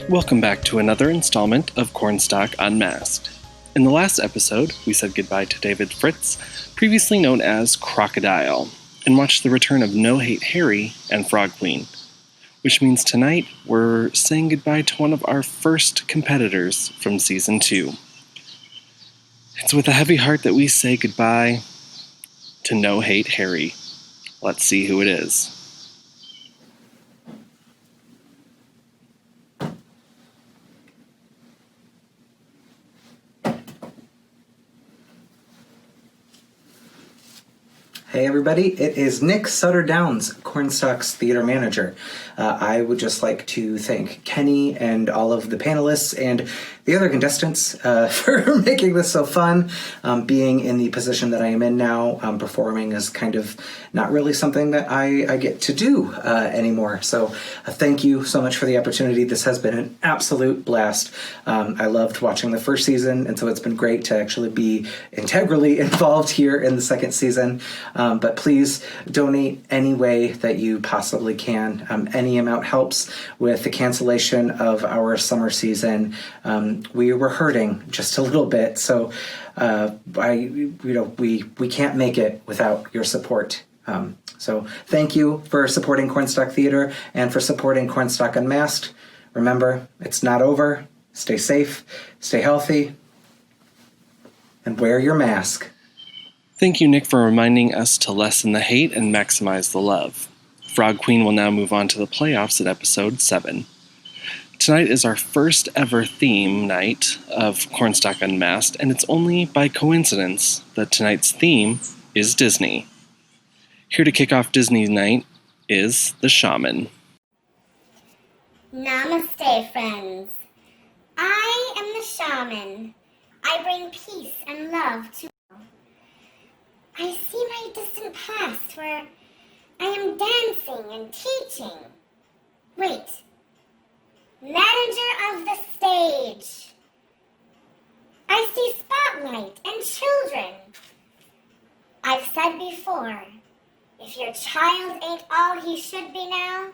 Welcome back to another installment of Cornstalk Unmasked. In the last episode, we said goodbye to David Fritz, previously known as Crocodile, and watched the return of No Hate Harry and Frog Queen. Which means tonight, we're saying goodbye to one of our first competitors from Season 2. It's with a heavy heart that we say goodbye to No Hate Harry. Let's see who it is. Hey everybody, it is Nick Sutter Downs, Cornstalk's theater manager. I would just like to thank Kenny and all of the panelists and the other contestants for making this so fun. Being in the position that I am in now, performing is kind of not really something that I get to do anymore. So thank you so much for the opportunity. This has been an absolute blast. I loved watching the first season, and so it's been great to actually be integrally involved here in the second season. But please donate any way that you possibly can. Any amount helps. With the cancellation of our summer season, we were hurting just a little bit. So we can't make it without your support. So thank you for supporting Cornstalk Theater and for supporting Cornstalk Unmasked. Remember, it's not over. Stay safe, stay healthy, and wear your mask. Thank you, Nick, for reminding us to lessen the hate and maximize the love. Frog Queen will now move on to the playoffs at episode 7. Tonight is our first ever theme night of Cornstalk Unmasked, and it's only by coincidence that tonight's theme is Disney. Here to kick off Disney night is the Shaman. Namaste, friends. I am the Shaman. I bring peace and love to all. I see my distant past where I am dancing and teaching. Wait. Manager of the stage. I see spotlight and children. I've said before, if your child ain't all he should be now,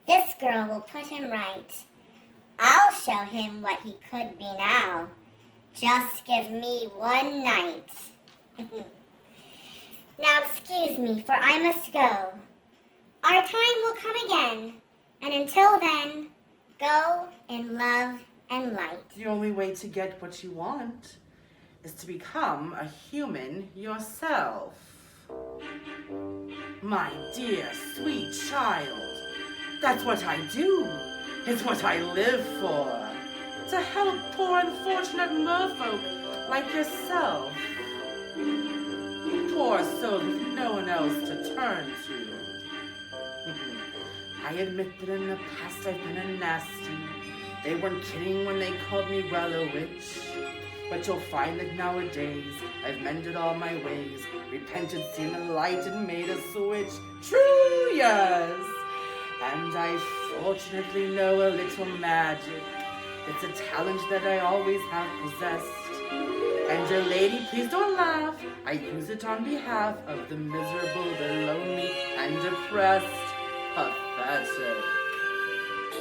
this girl will put him right. I'll show him what he could be now. Just give me one night. Now excuse me, for I must go. Our time will come again, and until then, go in love and light. The only way to get what you want is to become a human yourself. My dear, sweet child, that's what I do. It's what I live for. To help poor unfortunate merfolk like yourself. Poor soul with no one else to turn to. I admit that in the past I've been a nasty. They weren't kidding when they called me Rella Witch. But you'll find that nowadays I've mended all my ways, repented, seen the light, and made a switch. True, yes. And I fortunately know a little magic. It's a talent that I always have possessed. And your lady, please don't laugh. I use it on behalf of the miserable, the lonely, and depressed. Pathetic.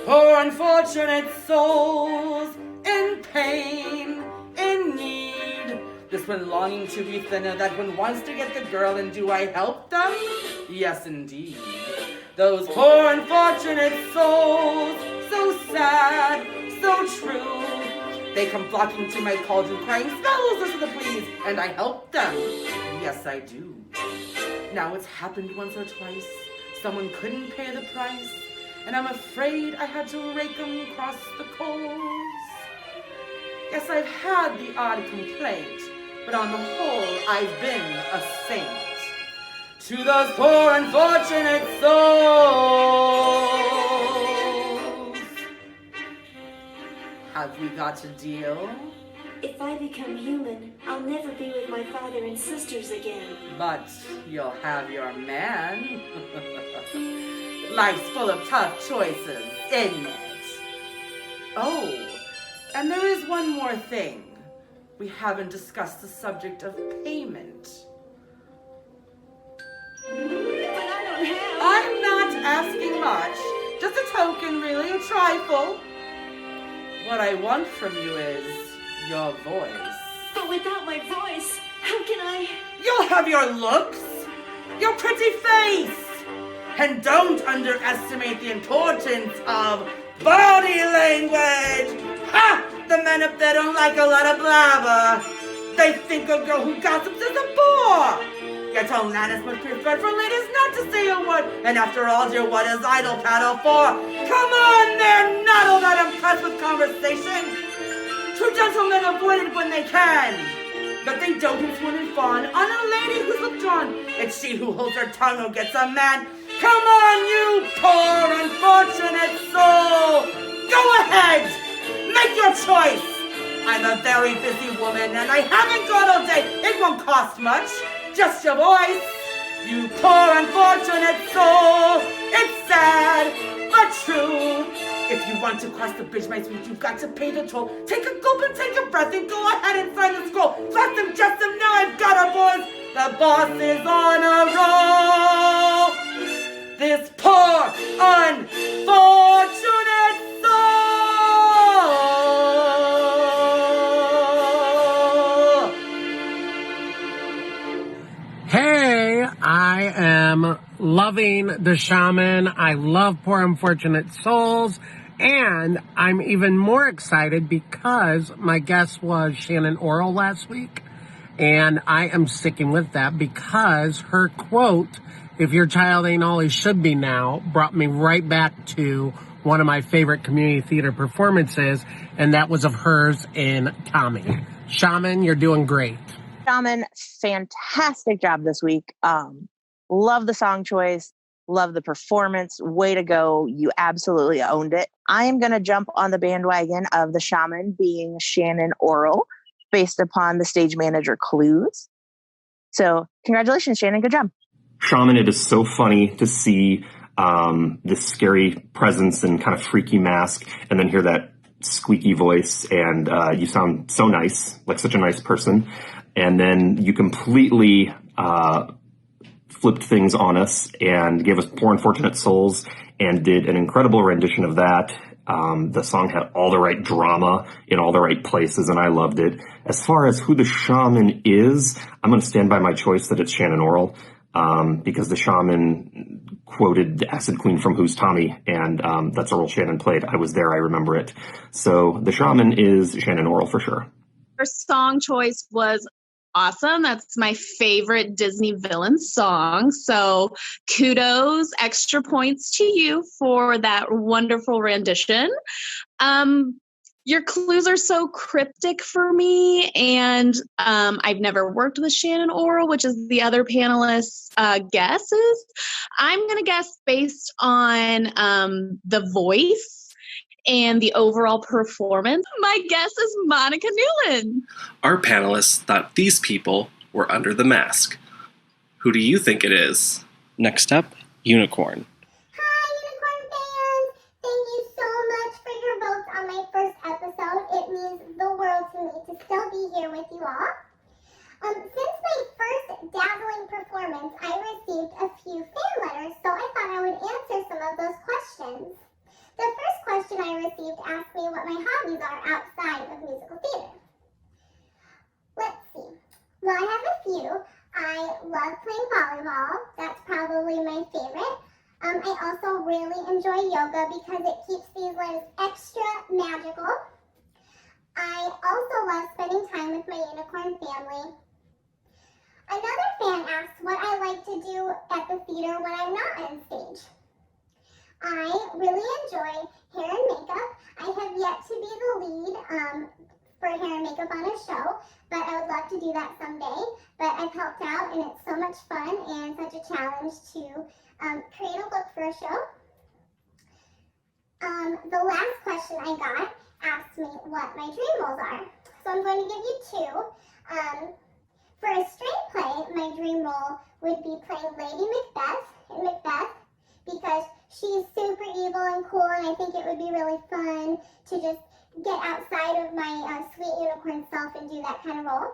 Poor unfortunate souls in pain, in need. This one longing to be thinner, that one wants to get the girl, and do I help them? Yes, indeed. Those poor unfortunate souls, so sad, so true. They come flocking to my cauldron, crying, spells, listen to please, and I help them. Yes, I do. Now it's happened once or twice. Someone couldn't pay the price, and I'm afraid I had to rake them across the coals. Yes, I've had the odd complaint, but on the whole, I've been a saint. To those poor unfortunate souls, have we got a deal? If I become human, I'll never be with my father and sisters again. But you'll have your man. Life's full of tough choices, isn't it? Oh, and there is one more thing. We haven't discussed the subject of payment. But I don't have... I'm not asking much. Just a token, really, a trifle. What I want from you is your voice. But without my voice, how can I? You'll have your looks, your pretty face, and don't underestimate the importance of body language. Ha! The men up there don't like a lot of blabber. They think a girl who gossips is a bore. Yet Alanis must prefer for ladies not to say a word. And after all, dear, what is idle paddle for? Come on, they're not all that impressed with conversation. True gentlemen avoid it when they can. But they dote and swoon and fawn on a lady who's withdrawn. It's she who holds her tongue who gets a man. Come on, you poor unfortunate soul. Go ahead, make your choice. I'm a very busy woman and I haven't got all day. It won't cost much, just your voice. You poor unfortunate soul. It's sad, but true. If you want to cross the bridge, my sweet, you've got to pay the toll. Take a gulp and take a breath and go ahead and find the scroll. Bless them, just them, now I've got our boys. The boss is on a roll. This poor, unfortunate soul. Hey, I am loving The Shaman. I love Poor Unfortunate Souls. And I'm even more excited because my guest was Shannon Orrell last week. And I am sticking with that because her quote, "If your child ain't all he should be now," brought me right back to one of my favorite community theater performances. And that was of hers in Tommy. Shaman, you're doing great. Shaman, fantastic job this week. Love the song choice. Love the performance. Way to go. You absolutely owned it. I am going to jump on the bandwagon of the Shaman being Shannon Orrell based upon the stage manager clues. So congratulations, Shannon. Good job. Shaman, it is so funny to see this scary presence and kind of freaky mask and then hear that squeaky voice. And you sound so nice, like such a nice person. And then you completely flipped things on us and gave us Poor Unfortunate Souls and did an incredible rendition of that. The song had all the right drama in all the right places, and I loved it. As far as who the Shaman is, I'm going to stand by my choice that it's Shannon Orrell, because the Shaman quoted the Acid Queen from Who's Tommy, and that's a role Shannon played. I was there, I remember it. So the Shaman is Shannon Orrell for sure. Her song choice was awesome. That's my favorite Disney villain song. So kudos, extra points to you for that wonderful rendition. Your clues are so cryptic for me, and I've never worked with Shannon Orrell, which is the other panelist's guesses. I'm going to guess based on the voice and the overall performance. My guess is Monica Newland. Our panelists thought these people were under the mask. Who do you think it is? Next up, Unicorn. Hi, Unicorn fans! Thank you so much for your votes on my first episode. It means the world to me to still be here with you all. Since my first dazzling performance, I received a few fan letters, so I thought I would answer some of those questions. The first question I received asked me what my hobbies are outside of musical theater. Let's see. Well, I have a few. I love playing volleyball. That's probably my favorite. I also really enjoy yoga because it keeps these limbs extra magical. I also love spending time with my unicorn family. Another fan asked what I like to do at the theater when I'm not on stage. I really enjoy hair and makeup. I have yet to be the lead for hair and makeup on a show, but I would love to do that someday. But I've helped out, and it's so much fun and such a challenge to create a look for a show. The last question I got asked me what my dream roles are. So I'm going to give you two. For a straight play, my dream role would be playing Lady Macbeth in Macbeth, because she's super evil and cool, and I think it would be really fun to just get outside of my sweet unicorn self and do that kind of role.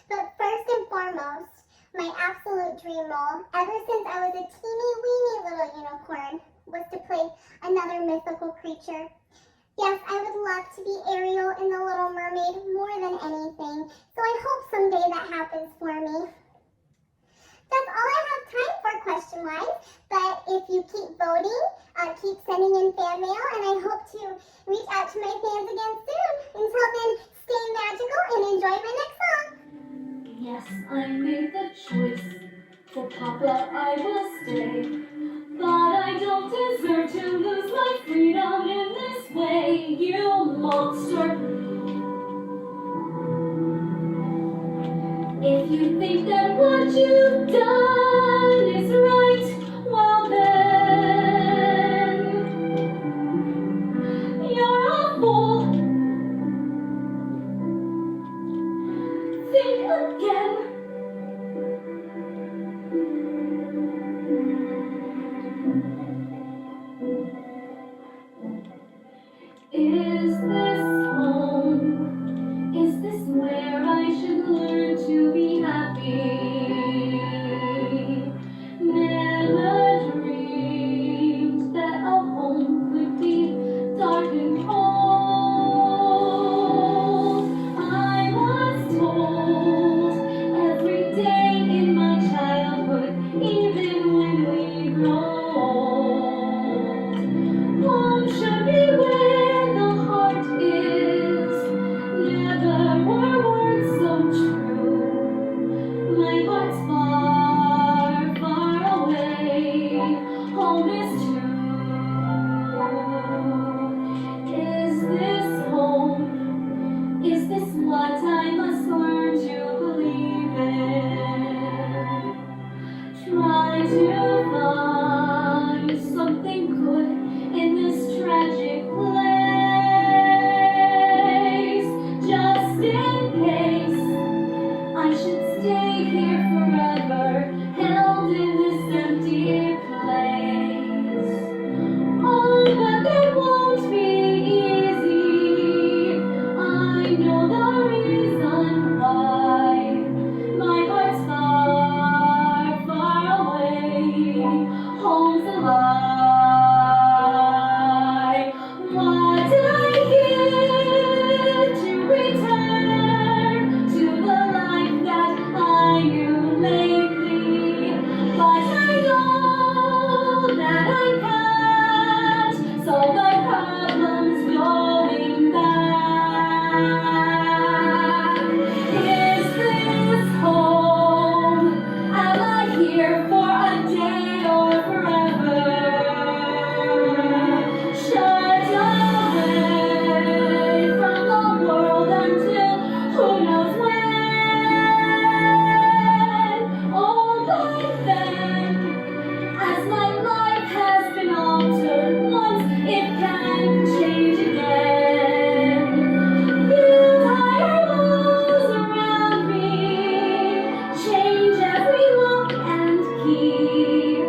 But first and foremost, my absolute dream role, ever since I was a teeny weeny little unicorn, was to play another mythical creature. Yes, I would love to be Ariel in The Little Mermaid more than anything, so I hope someday that happens for me. That's all I have time for question-wise, but if you keep voting, keep sending in fan mail, and I hope to reach out to my fans again soon. Until then, stay magical and enjoy my next song. Yes, I made the choice. For Papa, I will stay. But I don't deserve to lose my freedom in this way, you monster. If you think that what you've done is right, well then, you're a fool. Think again. Is this home? Is this where I should learn to be happy? Never dreamed that a home could be dark and cold. I was told every day in my childhood, even when we grow old, home should be where the heart is. Never were words so true. My heart's far, far away. Home is true. Is this home? Is this what I must learn to believe in? Try to find something good in this tragic place. Just in case I should stay here forever, held in this empty place. Oh, but that won't be easy. I know the reason why. My heart's far, far away. Home's a lie. What I give to return to the life that I knew lately. But I know that I can't solve the problems going back. Is this home? Am I here for a day or forever? Shut away from the world until who knows when. Oh, but then, as my life has been altered once, it can change again. Feel higher walls around me, change every lock and key.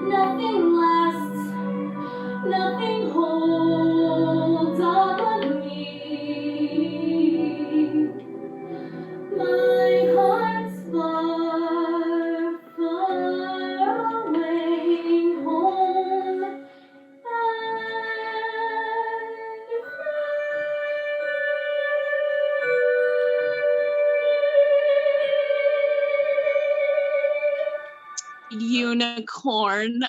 Nothing lasts, nothing holds on me. My heart's far, far away, home and Unicorn.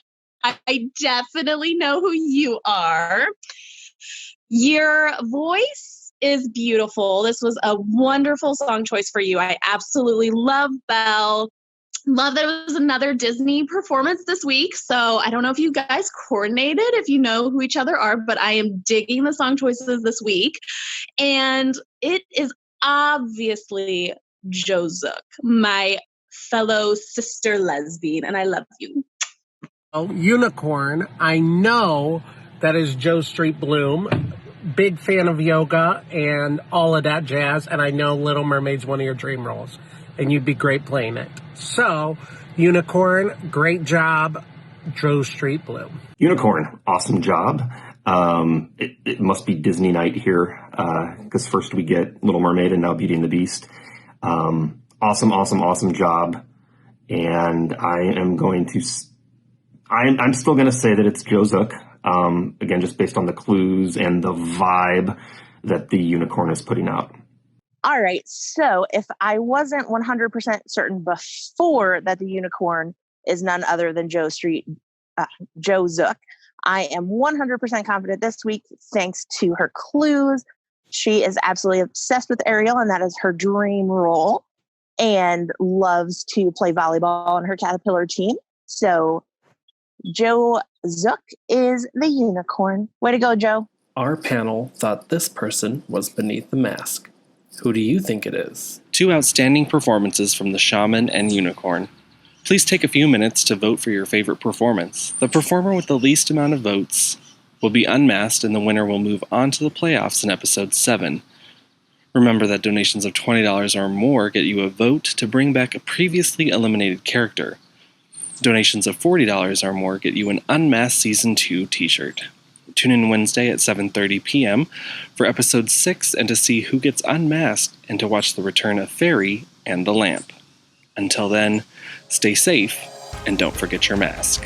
I definitely know who you are. Your voice is beautiful. This was a wonderful song choice for you. I absolutely love Belle. Love that it was another Disney performance this week. So I don't know if you guys coordinated, if you know who each other are, but I am digging the song choices this week. And it is obviously Jo Zook, my fellow sister lesbian, and I love you. Oh, Unicorn, I know that is Joe Street Bloom. Big fan of yoga and all of that jazz, and I know Little Mermaid's one of your dream roles, and you'd be great playing it. So, Unicorn, great job, Joe Street Bloom. Unicorn, awesome job. It must be Disney night here, because first we get Little Mermaid and now Beauty and the Beast. Awesome job. And I am going to I'm still going to say that it's Joe Zook. Again, just based on the clues and the vibe that the unicorn is putting out. All right. So if I wasn't 100% certain before that the unicorn is none other than Joe Zook, I am 100% confident this week thanks to her clues. She is absolutely obsessed with Ariel, and that is her dream role, and loves to play volleyball on her Caterpillar team. So Joe Zook is the unicorn. Way to go, Joe. Our panel thought this person was beneath the mask. Who do you think it is? 2 outstanding performances from the shaman and unicorn. Please take a few minutes to vote for your favorite performance. The performer with the least amount of votes will be unmasked, and the winner will move on to the playoffs in episode 7. Remember that donations of $20 or more get you a vote to bring back a previously eliminated character. Donations of $40 or more get you an Unmasked Season 2 t-shirt. Tune in Wednesday at 7:30 p.m. for episode 6 and to see who gets unmasked and to watch the return of Fairy and the Lamp. Until then, stay safe and don't forget your mask.